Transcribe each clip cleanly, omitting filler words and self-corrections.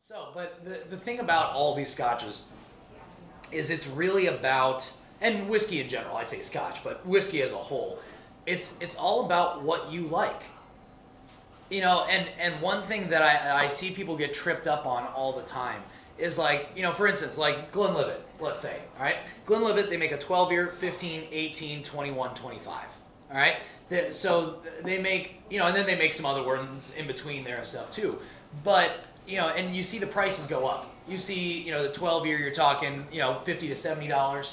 So, but the thing about all these scotches is it's really about, and whiskey in general, I say scotch, but whiskey as a whole, it's all about what you like. And one thing that I see people get tripped up on all the time is like, for instance, like Glenlivet, let's say, all right? Glenlivet, they make a 12-year, 15, 18, 21, 25, all right? So they make, and then they make some other ones in between there and stuff too. But, and you see the prices go up. You see, the 12-year, you're talking, $50 to $70.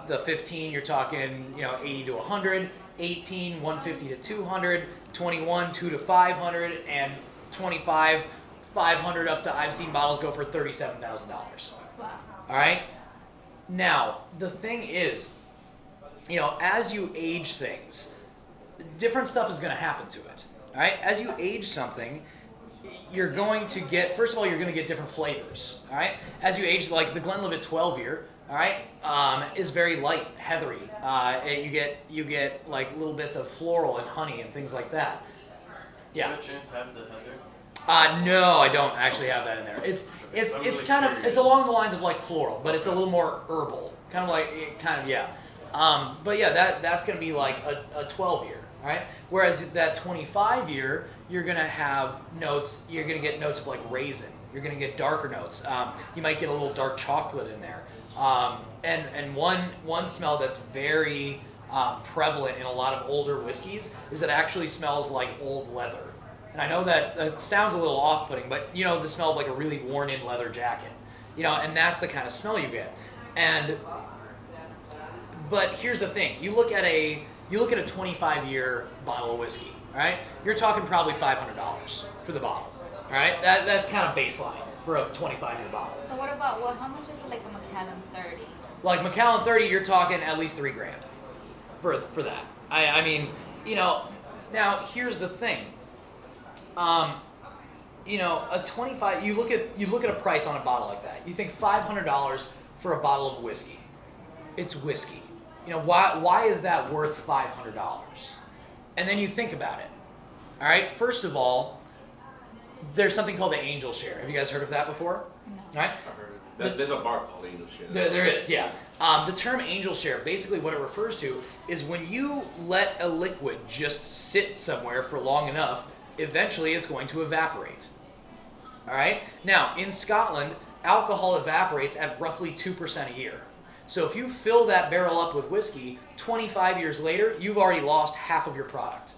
The 15, you're talking, 80 to 100. 18, 150 to 200. 21, 2 to 500. And 25, 500 up to, I've seen bottles go for $37,000. Wow. All right? Now, the thing is, as you age things, different stuff is going to happen to it. All right? As you age something, you're going to get, first of all, you're going to get different flavors. All right? As you age, like the Glenlivet 12-year, all right, is very light, heathery. You get like little bits of floral and honey and things like that. Yeah. Do you have a chance having the heather? No, I don't actually have that in there. It's really kind of, curious. it's along the lines of like floral, but it's a little more herbal, yeah. But yeah, that's gonna be like a 12-year, all right. Whereas that 25-year, you're gonna have notes. You're gonna get notes of like raisin. You're gonna get darker notes. You might get a little dark chocolate in there. And one smell that's very prevalent in a lot of older whiskeys is it actually smells like old leather. And I know that sounds a little off-putting, but the smell of like a really worn-in leather jacket, and that's the kind of smell you get. But here's the thing: you look at a 25-year bottle of whiskey, all right? You're talking probably $500 for the bottle, all right? That's kind of baseline for a 25-year bottle. So what about, how much is like a Macallan 30? Like Macallan 30, you're talking at least $3,000 for that. I mean, now here's the thing. A 25, you look at a price on a bottle like that. You think $500 for a bottle of whiskey. It's whiskey. Why is that worth $500? And then you think about it. All right? First of all, there's something called the angel share. Have you guys heard of that before? No. All right? I've heard of it. There's a bar called Angel Share. There is, yeah. The term angel share, basically what it refers to is when you let a liquid just sit somewhere for long enough, eventually it's going to evaporate. All right? Now, in Scotland, alcohol evaporates at roughly 2% a year. So if you fill that barrel up with whiskey, 25 years later, you've already lost half of your product.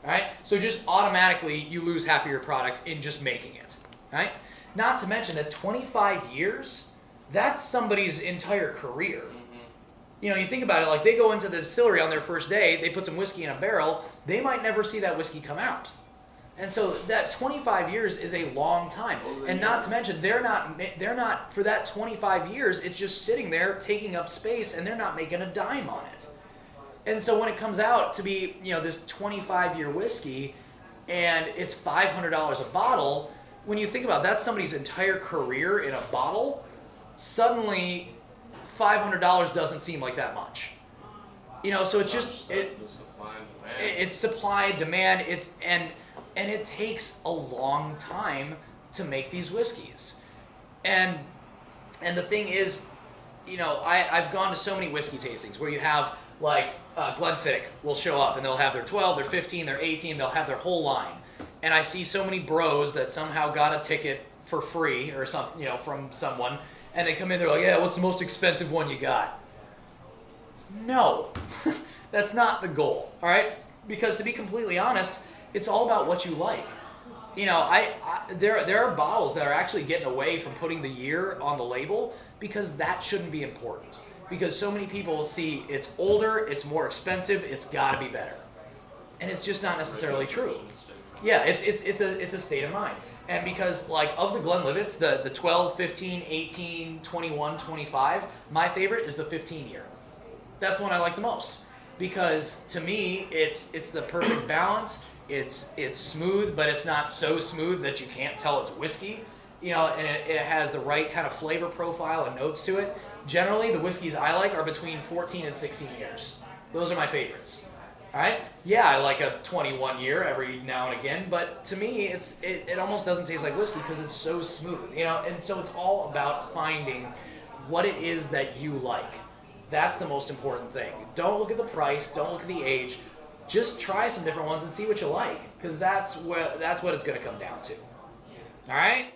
All right? So just automatically, you lose half of your product in just making it. All right? Not to mention that 25 years, that's somebody's entire career. You think about it, like they go into the distillery on their first day, they put some whiskey in a barrel, they might never see that whiskey come out. And so that 25 years is a long time. And not to mention, they're not, for that 25 years, it's just sitting there taking up space and they're not making a dime on it. And so when it comes out to be, this 25-year whiskey and it's $500 a bottle, when you think about it, that's somebody's entire career in a bottle, suddenly $500 doesn't seem like that much. So it's just, The supply and demand. it's supply, demand, and it takes a long time to make these whiskeys. And the thing is, I've gone to so many whiskey tastings where you have like Glenfiddich will show up and they'll have their 12, their 15, their 18, they'll have their whole line. And I see so many bros that somehow got a ticket for free or from someone, and they come in, they're like, yeah, what's the most expensive one you got? No, that's not the goal, all right? Because to be completely honest, it's all about what you like. There are bottles that are actually getting away from putting the year on the label because that shouldn't be important. Because so many people see it's older, it's more expensive, it's got to be better, and it's just not necessarily true. Yeah, it's a state of mind. And because like of the Glenlivets, the 12, 15, 18, 21, 25, my favorite is the 15-year. That's the one I like the most because to me it's the perfect balance. It's smooth, but it's not so smooth that you can't tell it's whiskey. And it has the right kind of flavor profile and notes to it. Generally, the whiskeys I like are between 14 and 16 years. Those are my favorites. All right. Yeah, I like a 21 year every now and again, but to me, it almost doesn't taste like whiskey because it's so smooth, you know. And so it's all about finding what it is that you like. That's the most important thing. Don't look at the price. Don't look at the age. Just try some different ones and see what you like, because that's what it's going to come down to. All right.